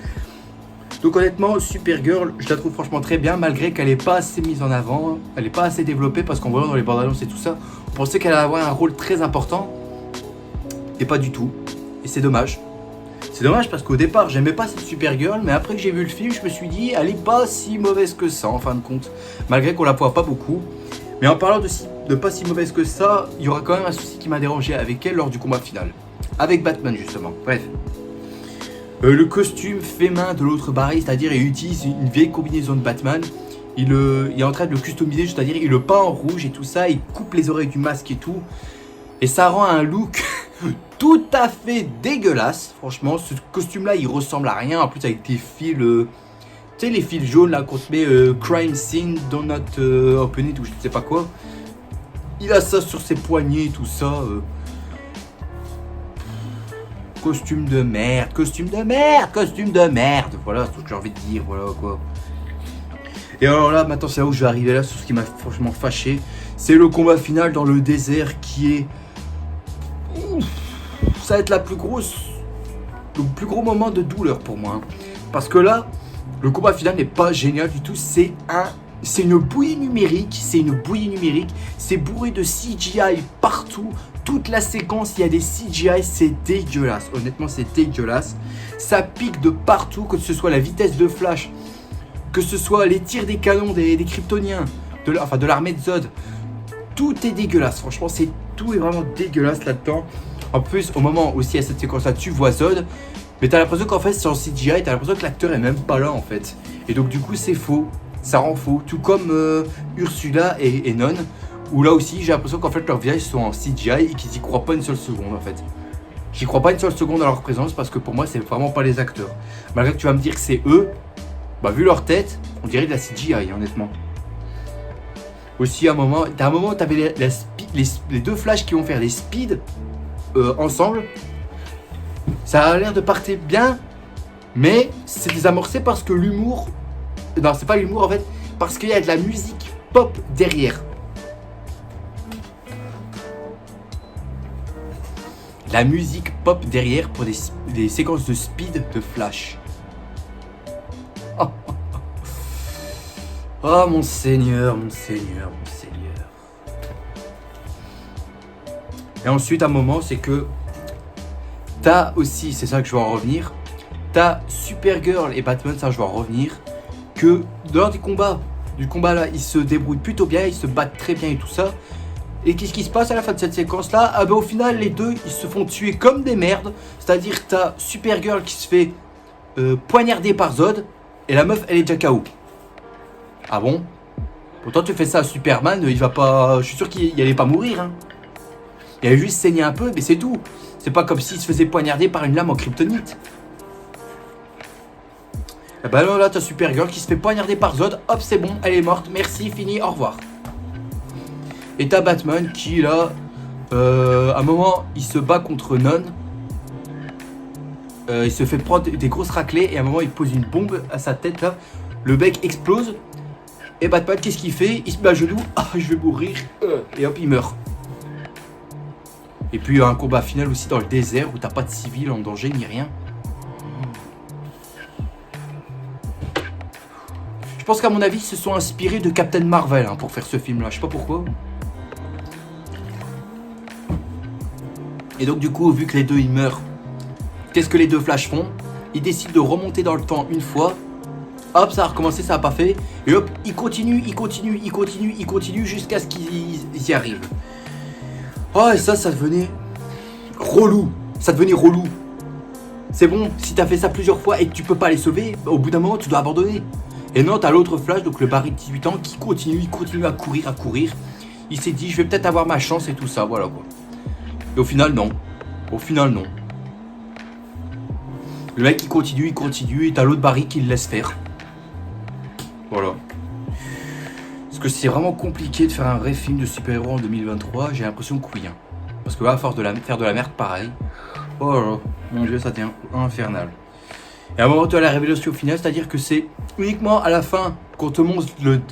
Donc honnêtement, Supergirl, je la trouve franchement très bien, malgré qu'elle n'est pas assez mise en avant, elle n'est pas assez développée, parce qu'en voyant dans les bandes annonces et tout ça, on pensait qu'elle allait avoir un rôle très important, et pas du tout, et c'est dommage. C'est dommage parce qu'au départ, j'aimais pas cette Supergirl, mais après que j'ai vu le film, je me suis dit, elle est pas si mauvaise que ça, en fin de compte, malgré qu'on la voit pas beaucoup. Mais en parlant de pas si mauvaise que ça, il y aura quand même un souci qui m'a dérangé avec elle lors du combat final. Avec Batman justement, bref. Le costume fait main de l'autre Barry, c'est-à-dire il utilise une vieille combinaison de Batman. Il est en train de le customiser, c'est-à-dire il le peint en rouge et tout ça, il coupe les oreilles du masque et tout. Et ça rend un look tout à fait dégueulasse. Franchement, ce costume-là, il ressemble à rien. En plus, avec des fils, tu sais, les fils jaunes là qu'on te met crime scene, do not open it ou je ne sais pas quoi. Il a ça sur ses poignets, tout ça. Costume de merde, costume de merde, costume de merde. Voilà ce que j'ai envie de dire, voilà quoi. Et alors là, maintenant c'est là où je vais arriver là, sur ce qui m'a franchement fâché. C'est le combat final dans le désert qui est... Ouf, ça va être le plus gros moment de douleur pour moi. Hein. Parce que là, le combat final n'est pas génial du tout. C'est une bouillie numérique. C'est bourré de CGI partout. Toute la séquence, il y a des CGI, c'est dégueulasse. Honnêtement, c'est dégueulasse. Ça pique de partout, que ce soit la vitesse de flash, que ce soit les tirs des canons des Kryptoniens, de l'armée de Zod. Tout est dégueulasse. Franchement, tout est vraiment dégueulasse là-dedans. En plus, au moment aussi à cette séquence-là, tu vois Zod, mais t'as l'impression qu'en fait, c'est en CGI, t'as l'impression que l'acteur est même pas là en fait. Et donc, du coup, c'est faux. Ça rend faux. Tout comme Ursula et Non. Où là aussi, j'ai l'impression qu'en fait leurs visages sont en CGI et qu'ils y croient pas une seule seconde en fait. J'y crois pas une seule seconde à leur présence parce que pour moi, c'est vraiment pas les acteurs. Malgré que tu vas me dire que c'est eux, bah vu leur tête, on dirait de la CGI honnêtement. Aussi, à un moment, t'avais les deux flashs qui vont faire des speeds ensemble. Ça a l'air de partir bien, mais c'est désamorcé parce que l'humour. Non, c'est pas l'humour en fait, parce qu'il y a de la musique pop derrière. La musique pop derrière pour des séquences de speed de flash. Oh, oh, oh. Oh mon seigneur, mon seigneur, mon seigneur. Et ensuite, un moment, c'est que t'as aussi, c'est ça que je vais en revenir, t'as Supergirl et Batman, ça je vais en revenir, que lors du combat là, ils se débrouillent plutôt bien, ils se battent très bien et tout ça. Et qu'est-ce qui se passe à la fin de cette séquence-là? Ah ben au final, les deux, ils se font tuer comme des merdes. C'est-à-dire, t'as Supergirl qui se fait poignarder par Zod, et la meuf, elle est déjà KO. Ah bon? Pourtant, tu fais ça à Superman, il va pas... Je suis sûr qu'il allait pas mourir, hein. Il allait juste saigner un peu, mais c'est tout. C'est pas comme s'il se faisait poignarder par une lame en kryptonite. Et ben là, t'as Supergirl qui se fait poignarder par Zod, hop, c'est bon, elle est morte, merci, fini, au revoir. Et t'as Batman qui là, à un moment, il se bat contre Non. Il se fait prendre des grosses raclées et à un moment, il pose une bombe à sa tête là. Le bec explose. Et Batman, qu'est-ce qu'il fait? Il se met à genoux. Ah, je vais mourir. Et hop, il meurt. Et puis, il y a un combat final aussi dans le désert où t'as pas de civils en danger ni rien. Je pense qu'à mon avis, ils se sont inspirés de Captain Marvel hein, pour faire ce film là. Je sais pas pourquoi. Et donc du coup, vu que les deux ils meurent, qu'est-ce que les deux Flash font? Ils décident de remonter dans le temps une fois. Hop, ça a recommencé, ça a pas fait. Et hop, ils continuent jusqu'à ce qu'ils y arrivent. Oh, et ça devenait relou. C'est bon, si t'as fait ça plusieurs fois et que tu peux pas les sauver, au bout d'un moment, tu dois abandonner. Et non, t'as l'autre Flash, donc le Barry de 18 ans, qui continue à courir. Il s'est dit, je vais peut-être avoir ma chance et tout ça, voilà quoi. Et au final, non. Le mec, il continue, et t'as l'autre Barry qui le laisse faire. Voilà. Parce que c'est vraiment compliqué de faire un vrai film de super-héros en 2023, j'ai l'impression que oui. Hein. Parce que là, à force de faire de la merde, pareil. Oh là là, mon dieu, ça devient infernal. Et à un moment, tu as la révélation finale, c'est-à-dire que c'est uniquement à la fin qu'on te montre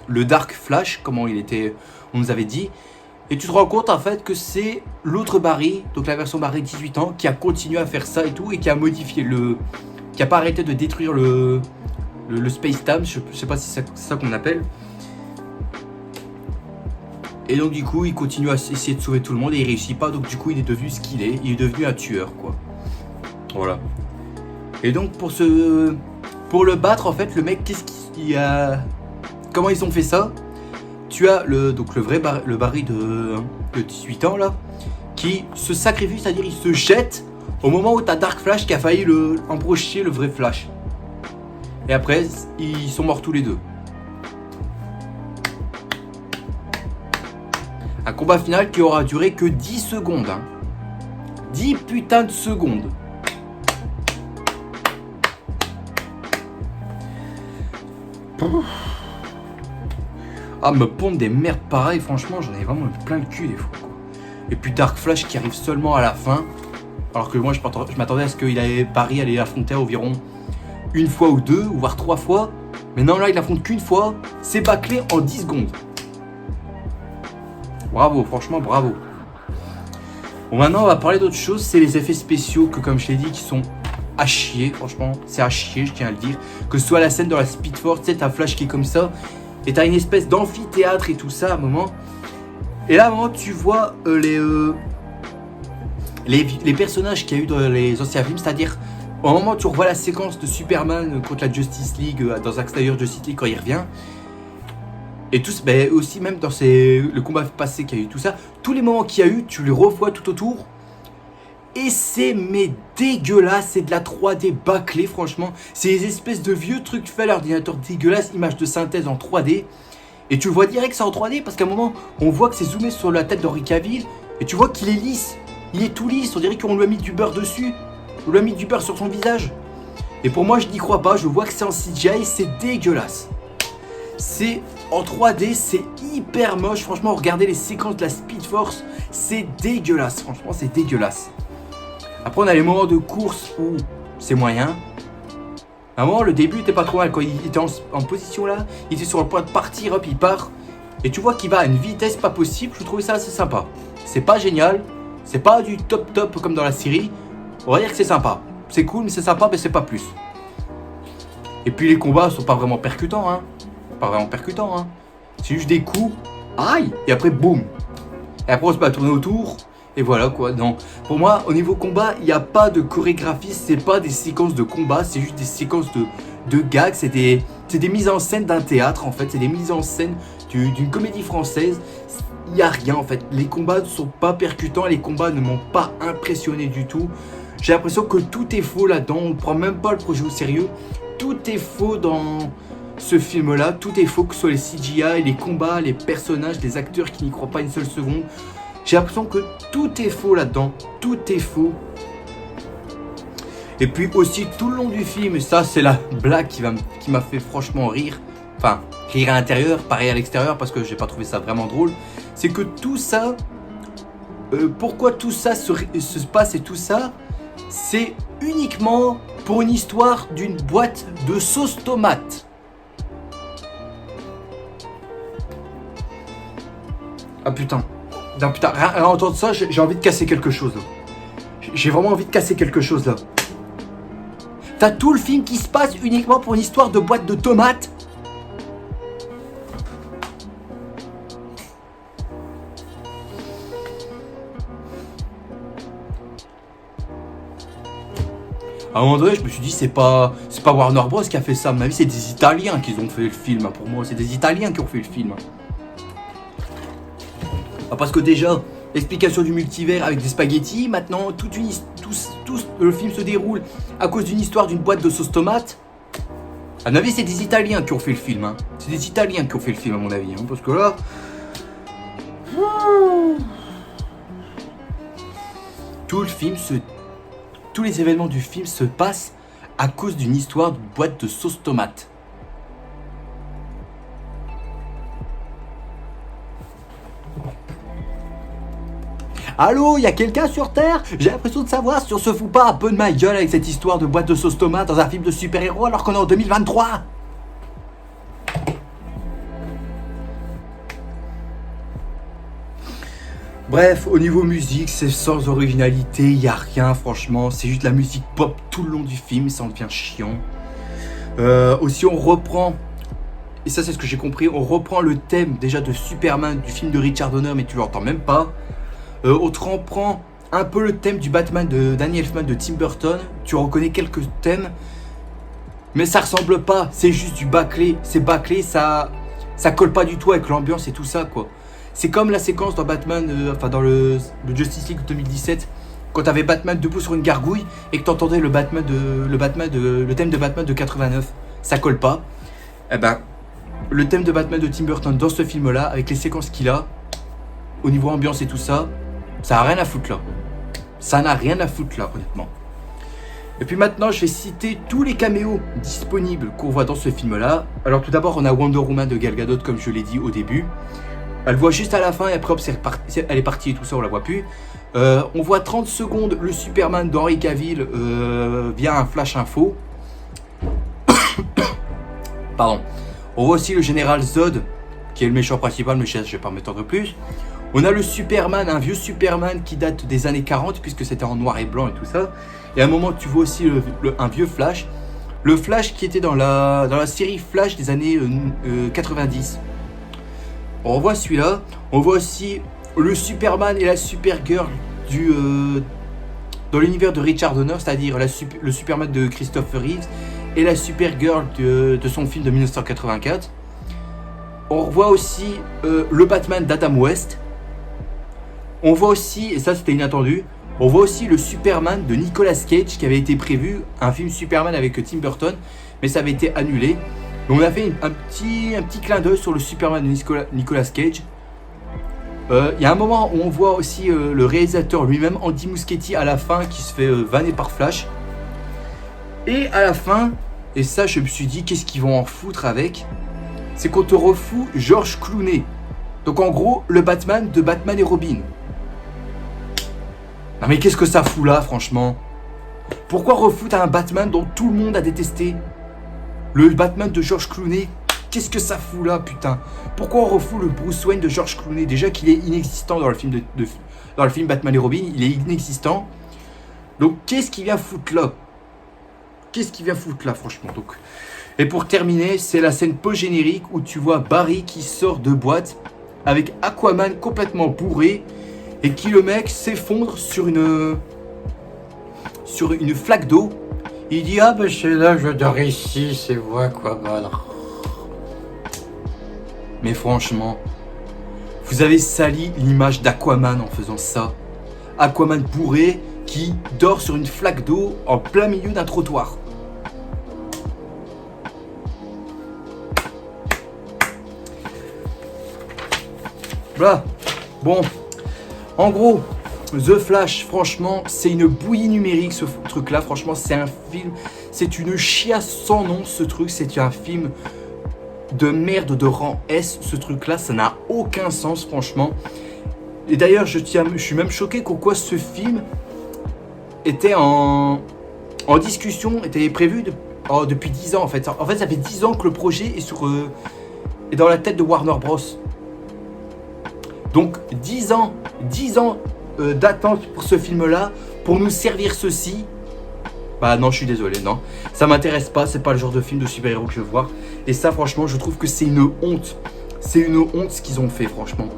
le Dark Flash, comment il était, on nous avait dit. Et tu te rends compte en fait que c'est l'autre Barry, donc la version Barry 18 ans, qui a continué à faire ça et tout, et qui a modifié qui a pas arrêté de détruire le space-time, je sais pas si c'est ça qu'on appelle. Et donc du coup, il continue à essayer de sauver tout le monde et il réussit pas, donc du coup, il est devenu ce qu'il est, il est devenu un tueur, quoi. Voilà. Et donc pour le battre, en fait, le mec, comment ils ont fait ça? Tu as le Barry de 18 ans là, qui se sacrifie, c'est-à-dire il se jette Au moment où t'as Dark Flash qui a failli embrocher le vrai Flash. Et après, ils sont morts tous les deux. Un combat final qui aura duré que 10 secondes. Hein. 10 putains de secondes. Ah, me pondre des merdes pareilles, franchement, j'en ai vraiment plein le cul des fois. Quoi. Et puis Dark Flash qui arrive seulement à la fin. Alors que moi, je m'attendais à ce qu'il avait Barry allait l'affronter environ une fois ou deux, ou voire 3 fois. Mais non, là, il l'affronte qu'une fois. C'est bâclé en 10 secondes. Bravo, franchement, bravo. Bon, maintenant, on va parler d'autre chose. C'est les effets spéciaux que, comme je l'ai dit, qui sont à chier. Franchement, c'est à chier, je tiens à le dire. Que ce soit la scène dans la Speed Force, tu sais, t'as Flash qui est comme ça. Et t'as une espèce d'amphithéâtre et tout ça à un moment. Et là, à un moment, tu vois les personnages qu'il y a eu dans les anciens films. C'est-à-dire, au moment où tu revois la séquence de Superman contre la Justice League, dans Zack Snyder Justice League quand il revient. Et tout, ben aussi même dans le combat passé qu'il y a eu tout ça, tous les moments qu'il y a eu, tu les revois tout autour. Et c'est mais dégueulasse, c'est de la 3D bâclée franchement. C'est des espèces de vieux trucs faits à l'ordinateur dégueulasse, images de synthèse en 3D. Et tu le vois direct c'est en 3D parce qu'à un moment, on voit que c'est zoomé sur la tête d'Henry Cavill. Et tu vois qu'il est lisse, il est tout lisse, on dirait qu'on lui a mis du beurre dessus. On lui a mis du beurre sur son visage. Et pour moi je n'y crois pas, je vois que c'est en CGI, c'est dégueulasse. C'est en 3D, c'est hyper moche. Franchement, regardez les séquences de la Speed Force, c'est dégueulasse. Franchement, c'est dégueulasse. Après, on a les moments de course où c'est moyen. À un moment, le début était pas trop mal. Quand il était en position là, il était sur le point de partir, hop, il part. Et tu vois qu'il va à une vitesse pas possible. Je trouvais ça assez sympa. C'est pas génial. C'est pas du top comme dans la série. On va dire que c'est sympa. C'est cool, mais c'est sympa, mais c'est pas plus. Et puis les combats sont pas vraiment percutants, hein. Pas vraiment percutant, hein. C'est juste des coups, aïe, et après boum. Et après on se met à tourner autour, et voilà quoi. Non, pour moi, au niveau combat, il n'y a pas de chorégraphie, c'est pas des séquences de combat, c'est juste des séquences de gags, c'est des mises en scène d'un théâtre en fait, c'est des mises en scène d'une comédie française. Il n'y a rien en fait, les combats ne sont pas percutants, les combats ne m'ont pas impressionné du tout. J'ai l'impression que tout est faux là-dedans, on ne prend même pas le projet au sérieux. Tout est faux dans ce film-là, tout est faux, que ce soit les CGI, les combats, les personnages, les acteurs qui n'y croient pas une seule seconde. J'ai l'impression que tout est faux là-dedans, tout est faux. Et puis aussi tout le long du film, et ça c'est la blague qui m'a fait franchement rire, enfin rire à l'intérieur, pas rire à l'extérieur parce que j'ai pas trouvé ça vraiment drôle, c'est que tout ça, pourquoi tout ça se passe et tout ça, c'est uniquement pour une histoire d'une boîte de sauce tomate. Ah putain. Non putain, rien à entendre ça, j'ai envie de casser quelque chose là. J'ai vraiment envie de casser quelque chose là. T'as tout le film qui se passe uniquement pour une histoire de boîte de tomates. À un moment donné, je me suis dit, c'est pas Warner Bros qui a fait ça. À mon avis, c'est des Italiens qui ont fait le film. Pour moi, c'est des Italiens qui ont fait le film. Ah, parce que déjà, l'explication du multivers avec des spaghettis, maintenant, tout le film se déroule à cause d'une histoire d'une boîte de sauce tomate. À mon avis, c'est des Italiens qui ont fait le film. Hein. C'est des Italiens qui ont fait le film, à mon avis. Hein, parce que là... Tous les événements du film se passent à cause d'une histoire de boîte de sauce tomate. Allô, y a quelqu'un sur Terre? J'ai l'impression de savoir si on se fout pas un peu de ma gueule avec cette histoire de boîte de sauce tomate dans un film de super-héros alors qu'on est en 2023. Bref, au niveau musique, c'est sans originalité, il n'y a rien franchement, c'est juste la musique pop tout le long du film, ça en devient chiant. Aussi on reprend, et ça c'est ce que j'ai compris, on reprend le thème déjà de Superman du film de Richard Donner mais tu l'entends même pas. On te reprend un peu le thème du Batman de Danny Elfman de Tim Burton, tu reconnais quelques thèmes, mais ça ressemble pas, c'est juste du bâclé, c'est bâclé, ça colle pas du tout avec l'ambiance et tout ça quoi. C'est comme la séquence dans Batman, dans le Justice League 2017, quand t'avais Batman debout sur une gargouille et que t'entendais le thème de Batman de 89, ça colle pas. Eh ben, le thème de Batman de Tim Burton dans ce film-là, avec les séquences qu'il a, au niveau ambiance et tout ça, ça a rien à foutre là. Ça n'a rien à foutre là, honnêtement. Et puis maintenant, je vais citer tous les caméos disponibles qu'on voit dans ce film-là. Alors tout d'abord, on a Wonder Woman de Gal Gadot, comme je l'ai dit au début. Elle voit juste à la fin et après, hop, elle est partie et tout ça, on la voit plus. On voit 30 secondes le Superman d'Henry Cavill via un flash info. Pardon. On voit aussi le général Zod, qui est le méchant principal, mais je vais pas m'étendre plus. On a le Superman, un vieux Superman qui date des années 40, puisque c'était en noir et blanc et tout ça. Et à un moment, tu vois aussi un vieux Flash. Le Flash qui était dans la série Flash des années 90. On revoit celui-là. On voit aussi le Superman et la Supergirl dans l'univers de Richard Donner, c'est-à-dire le Superman de Christopher Reeves et la Supergirl de son film de 1984. On revoit aussi le Batman d'Adam West. On voit aussi, et ça c'était inattendu, on voit aussi le Superman de Nicolas Cage qui avait été prévu, un film Superman avec Tim Burton, mais ça avait été annulé. Donc on a fait un petit clin d'œil sur le Superman de Nicolas Cage. Il y a un moment où on voit aussi le réalisateur lui-même, Andy Muschietti, à la fin, qui se fait vanner par Flash. Et à la fin, et ça je me suis dit, qu'est-ce qu'ils vont en foutre avec? C'est qu'on te refout George Clooney. Donc en gros, le Batman de Batman et Robin. Non mais qu'est-ce que ça fout là, franchement? Pourquoi refoutre un Batman dont tout le monde a détesté? Le Batman de George Clooney, qu'est-ce que ça fout là, putain? Pourquoi on refout le Bruce Wayne de George Clooney? Déjà qu'il est inexistant dans le film dans le film Batman et Robin, il est inexistant. Donc qu'est-ce qu'il vient foutre là? Qu'est-ce qu'il vient foutre là, franchement? Donc. Et pour terminer, c'est la scène post-générique où tu vois Barry qui sort de boîte avec Aquaman complètement bourré et qui, le mec, s'effondre sur une flaque d'eau. Il dit: ah ben c'est là, je dors ici, c'est vous Aquaman. Mais franchement, vous avez sali l'image d'Aquaman en faisant ça. Aquaman bourré qui dort sur une flaque d'eau en plein milieu d'un trottoir. Voilà. Bon, en gros, The Flash, franchement, c'est une bouillie numérique ce truc-là. Franchement, c'est un film, c'est une chiasse sans nom ce truc. C'est un film de merde de rang S ce truc-là. Ça n'a aucun sens, franchement. Et d'ailleurs, je suis même choqué pourquoi ce film était en discussion, était prévu depuis 10 ans en fait. En fait, ça fait 10 ans que le projet est dans la tête de Warner Bros. Donc 10 ans d'attente pour ce film-là, pour nous servir ceci. Bah non, je suis désolé, non. Ça m'intéresse pas, c'est pas le genre de film de super-héros que je veux voir. Et ça, franchement, je trouve que c'est une honte. C'est une honte ce qu'ils ont fait, franchement.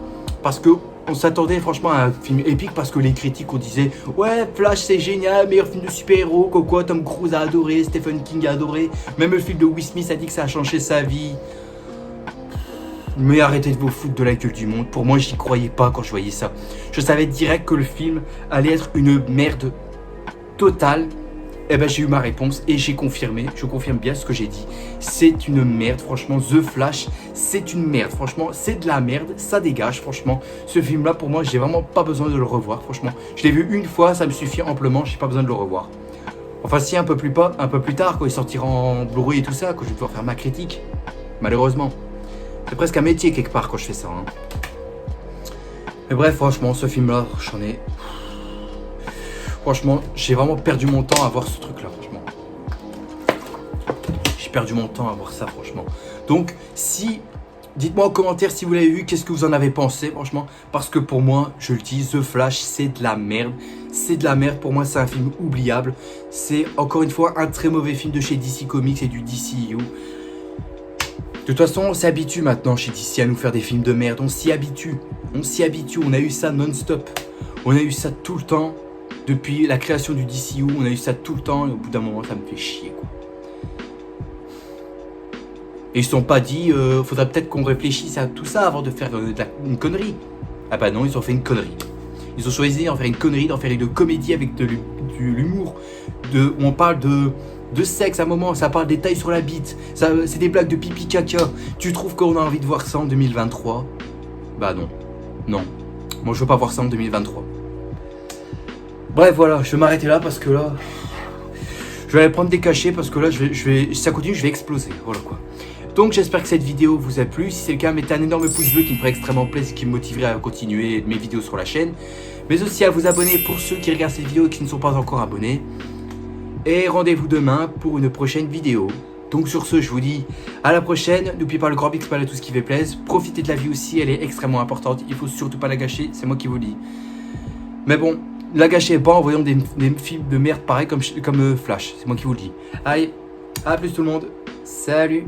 Parce que on s'attendait franchement à un film épique, parce que les critiques, on disait « Ouais, Flash, c'est génial, meilleur film de super-héros, quoi, Tom Cruise a adoré, Stephen King a adoré. Même le film de Will Smith a dit que ça a changé sa vie. » Mais arrêtez de vous foutre de la gueule du monde. Pour moi, j'y croyais pas quand je voyais ça. Je savais direct que le film allait être une merde totale. Et ben j'ai eu ma réponse et j'ai confirmé. Je confirme bien ce que j'ai dit. C'est une merde, franchement. The Flash, c'est une merde. Franchement, c'est de la merde. Ça dégage, franchement. Ce film-là, pour moi, j'ai vraiment pas besoin de le revoir. Franchement, je l'ai vu une fois, ça me suffit amplement. J'ai pas besoin de le revoir. Enfin, si un peu plus tard, quand il sortira en Blu-ray et tout ça, quand je vais pouvoir faire ma critique. Malheureusement. C'est presque un métier quelque part quand je fais ça. Hein. Mais bref, franchement, ce film-là, franchement, j'ai vraiment perdu mon temps à voir ce truc-là, franchement. J'ai perdu mon temps à voir ça, franchement. Donc, dites-moi en commentaire si vous l'avez vu, qu'est-ce que vous en avez pensé, franchement. Parce que pour moi, je le dis, The Flash, c'est de la merde. C'est de la merde, pour moi, c'est un film oubliable. C'est, encore une fois, un très mauvais film de chez DC Comics et du DCU. De toute façon, on s'habitue maintenant chez DC à nous faire des films de merde. On s'y habitue. On a eu ça non-stop. On a eu ça tout le temps. Depuis la création du DCU, on a eu ça tout le temps. Et au bout d'un moment, ça me fait chier, quoi. Et ils se sont pas dit, faudrait peut-être qu'on réfléchisse à tout ça avant de faire une connerie. Ah bah non, ils ont fait une connerie. Ils ont choisi d'en faire une connerie, d'en faire une comédie avec de l'humour, où on parle de sexe à un moment, ça parle des tailles sur la bite, c'est des blagues de pipi caca. Tu trouves qu'on a envie de voir ça en 2023? Bah non. Non. Moi je veux pas voir ça en 2023. Bref voilà, je vais m'arrêter là parce que là... Je vais aller prendre des cachets parce que là, si ça continue, je vais exploser. Voilà quoi. Donc j'espère que cette vidéo vous a plu. Si c'est le cas, mettez un énorme pouce bleu qui me ferait extrêmement plaisir, qui me motiverait à continuer mes vidéos sur la chaîne. Mais aussi à vous abonner pour ceux qui regardent cette vidéo et qui ne sont pas encore abonnés. Et rendez-vous demain pour une prochaine vidéo. Donc sur ce, je vous dis à la prochaine. N'oubliez pas le grand big smile à tout ce qui fait plaisir. Profitez de la vie aussi, elle est extrêmement importante. Il faut surtout pas la gâcher, c'est moi qui vous le dis. Mais bon, la gâcher pas en voyant des films de merde pareils comme Flash. C'est moi qui vous le dis. Allez, à plus tout le monde. Salut.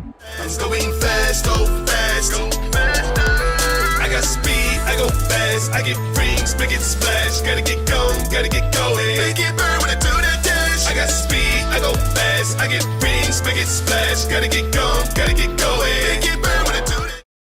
I got speed, I go fast, I get rings, big it splash, gotta get going, make it burn when I do that dash. I got speed, I go fast, I get rings, big it splash, gotta get going,